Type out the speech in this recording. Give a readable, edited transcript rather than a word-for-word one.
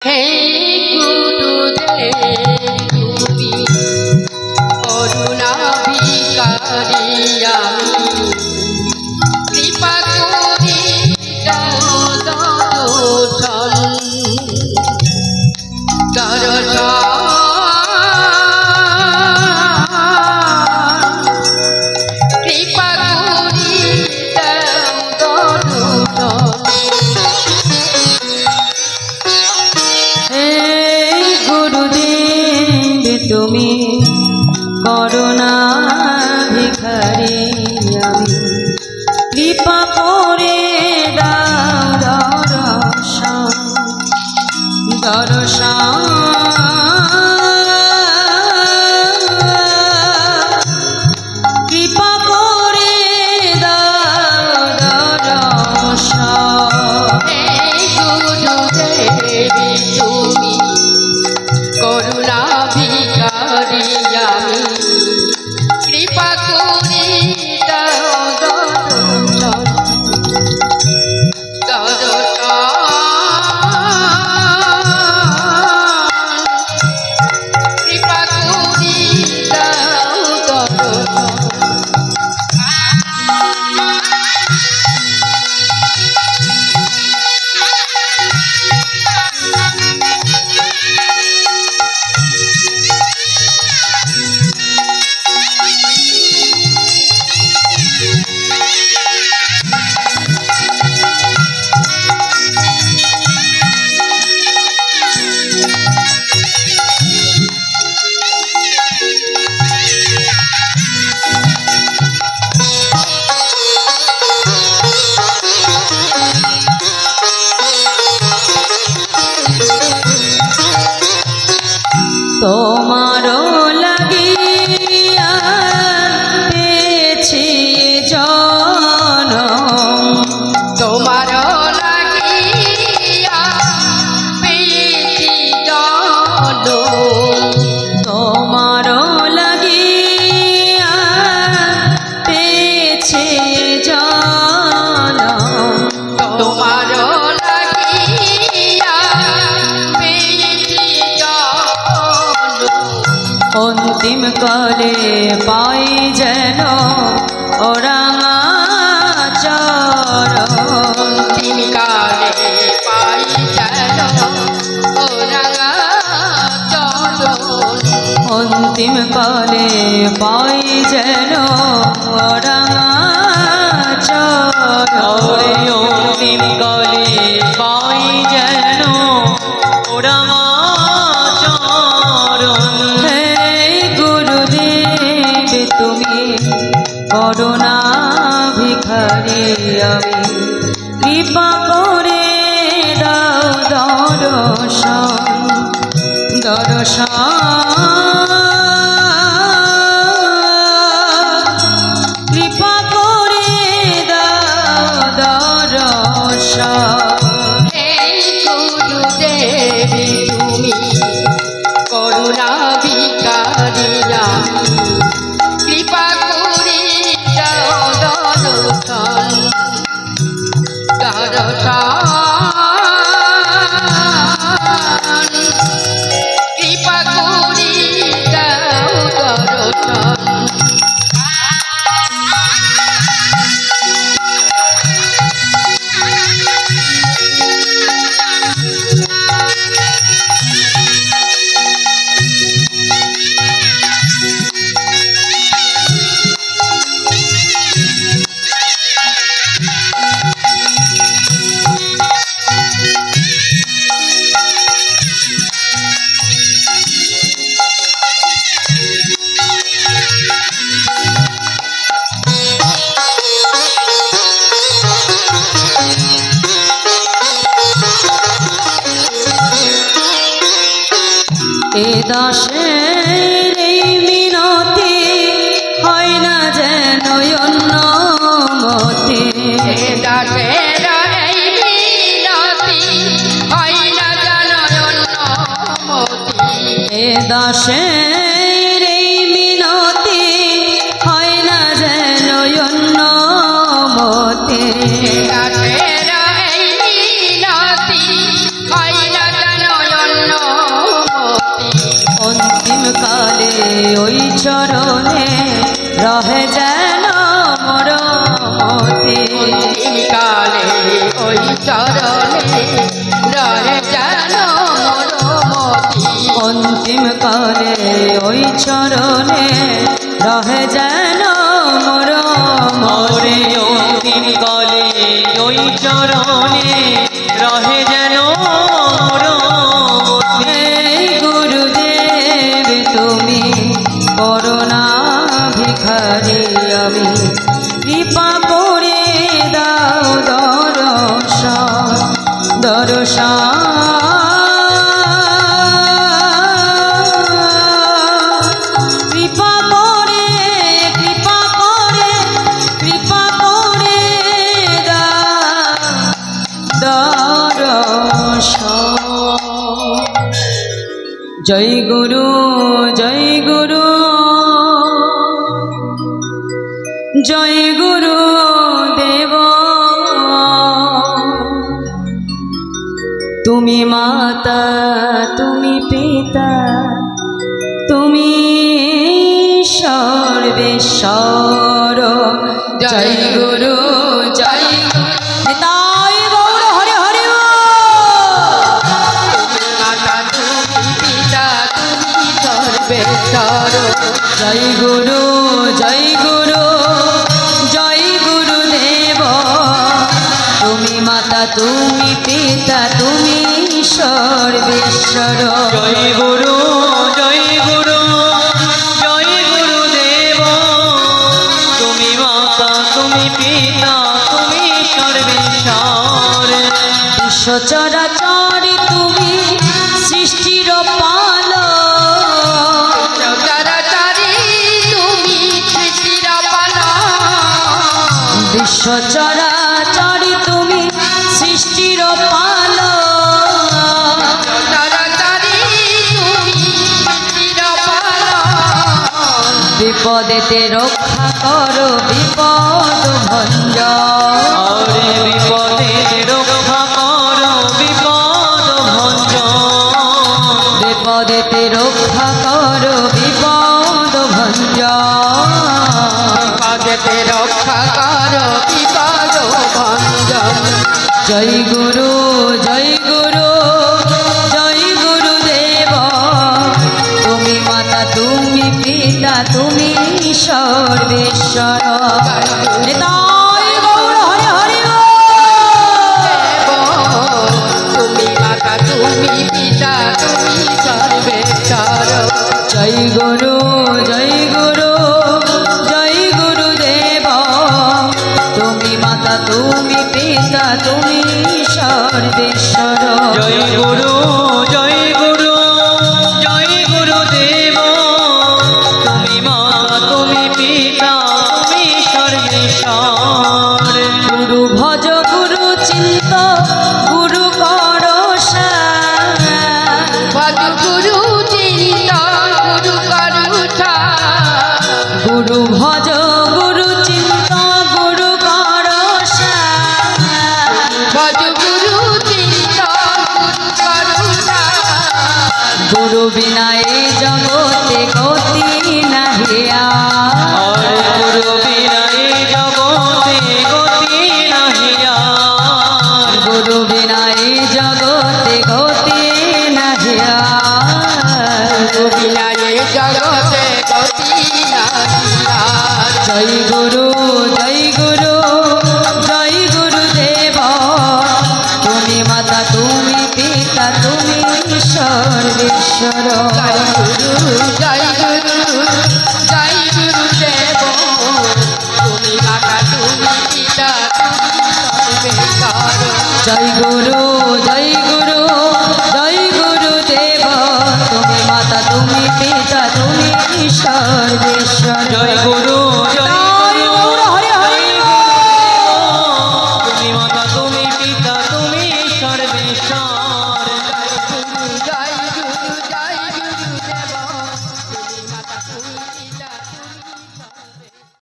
হে গুরুদেব তুমি করুণা ভিখারি আমি কৃপা করি দাও দর্শন কৃপা করি দাও দর্শন তুমি করুণা ভিখারি আমি কৃপা করে দাও দর্শন দর্শন কৃপা করে দাও দর্শন গুরুদেবী তুমি করুণা ভিখারি আমি কৃপা করি দাও দর্শন কৃপা করি দাও দর্শন তোমারও লাগিয়া পেয়েছি জনম তোমার লাগিয়া পেয়েছি জনম তোমারও লাগিয়া পেয়েছি জনম তোমার লাগিয়া পেয়েছি জনম অন্তিম কালে পাই যেন ওরাঙা চরণ তুমি কালে পাই যেন ওরাঙা চরণ অন্তিম কালে পাই যেন ওরাঙা চরণ অন্তিম কালে পাই যেন ওরাঙা চরণ হে গুরুদেব তুমি করুণা ভিখারি আমি কৃপা করে দাও দর্শন কৃপা করে দাও দর্শন গুরুদেবী তুমি করুণা ভিখারি আমি কৃপা করি দাও দর্শন কৃপা করি দাও দর্শন এ দাসের এই মিনতি হয় না যেন অন্য মতে দাসের এই মিনতি হয় না যেন অনুমতি এ দাসের এই মিনতি হয় না যেন অন্য মতে দাসের এই মিনতি হয় না যেন চরণে রহে যেন মোর মতি অন্তিম কালে ওই চরণে রহে যেন মোর মতি অন্তিম কালে ওই চরণে রহে যেন মোর মোরে মতি অন্তিম কালে ওই চরণে রহে যেন মোর মতি। এই গুরুদেব তুমি করুণা ভিখারি আমি কৃপা করে দাও দর্শন কৃপা করে দাও দর্শন। জয় গুরু জয় গুরু জয় গুরু দেব তুমি মাতা তুমি পিতা তুমি সর্বেশ্বর জয় গুরু জয় গুরু নিতাই গৌর হরে হরে মাতা তুমি পিতা তুমি সর্বেশ্বর জয় গুরু জয় গুরু জয় গুরুদেব তুমি মাতা তুমি পিতা তুমি সর্বেশ্বর জয় গুরু জয় গুরু জয় গুরুদেব তুমি মাতা তুমি পিতা তুমি সর্বেশ্বর। বিশ্ব চরাচরি তুমি সৃষ্টির পালক চরাচরি তুমি সৃষ্টির পালক বিশ্ব চরাচরি তুমি সৃষ্টির পালক চরাচরি তুমি সৃষ্টির পালক বিপদেতে রক্ষা করো বিপদ ভঞ্জন আরে বিপদে রক্ষা করো বিপদ ভঞ্জন। বিপদেতে রক্ষা করো বিপদ ভঞ্জন বিপদেতে রক্ষা করো বিপদ ভঞ্জন জয় গুরু জয় গুরু জয় গুরুদেব তুমি মাতা তুমি পিতা তুমি সর্বেশ্বর নিতাই গৌর হরে হরে তুমি মাতা তুমি পিতা তুমি সর্বেশ্বর জয় গুরু জয় গুরু জয় গুরুদেব তুমি মাতা তুমি পিতা তুমি সর্বেশ্বর জয় গুরু জয় গুরু জয় গুরুদেব তুমি মাতা তুমি পিতা তুমি সর্বেশ্বর। গুরু ভজ গুরু চিন্ত গুরু কর ভজ গুরু চিন্তা গুরু করুঠা গুরু ভজ গুরু চিন্ত গুরু কর ভজ গুরু চিন্তা গুরু করুঠা গুরু বিনা এই জগতে গতি নাহিয়া আর গুরু বিনা এই জগতে গতি নাহিয়া। গুরু বিনা এই জগতে গতি নাহিয়া বিনা এ জগতে গতি নাহিয়া জয় গুরু জয় গুরু জয় গুরুদেব তুমি মাতা তুমি পিতা তুমি সর্বেশ্বর জয় গুরু জয় গুরু জয় গুরু দেব তুমি মাতা তুমি পিতা তুমি সর্বেশ্বর জয় গুরু জয়